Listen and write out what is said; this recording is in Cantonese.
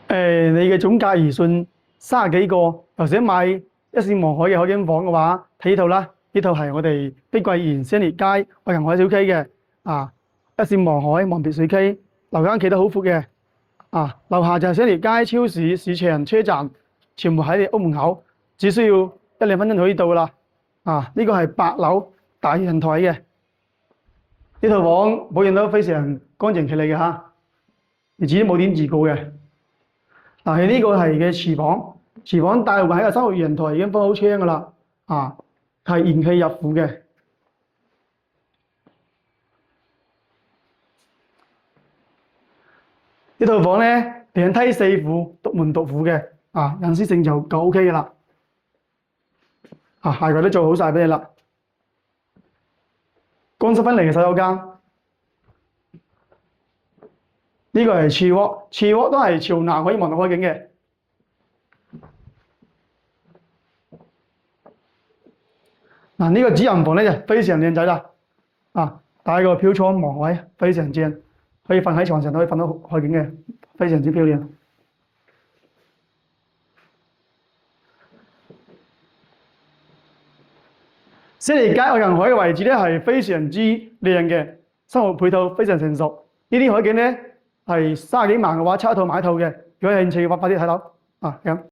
你嘅總價預算30幾個，又想買一線望海嘅海景房嘅話，睇呢套啦。呢套係我哋碧桂園星烈街愛琴海小區嘅一線望海望別水區，樓間企得好闊嘅樓下就係星烈街超市、市場、車站，全部喺你屋門口，只需要1-2分鐘就可以到啦。呢個係8樓大陽台嘅呢套房，保養得非常乾淨企理嘅嚇，而且冇點預告嘅。呢個係嘅廚房大部分喺個生活陽台已經封好窗噶啦，係燃氣入戶嘅。呢套房咧兩梯4戶，獨門獨戶嘅，隱私性就夠 OK 嘅啦。下個都做好晒俾你啦，乾濕分離嘅洗手間。呢個係次臥都係朝南可以望到海景嘅。呢個主人房咧就非常靚仔啦，帶個飄窗望海，非常正，可以瞓喺床上都可以瞓到海景嘅，非常之漂亮。星烈街愛琴海嘅位置咧係非常之靚嘅，生活配套非常成熟。呢啲海景咧係30幾萬嘅話，抽一套買一套嘅。如果有興趣嘅話，快啲睇樓咁。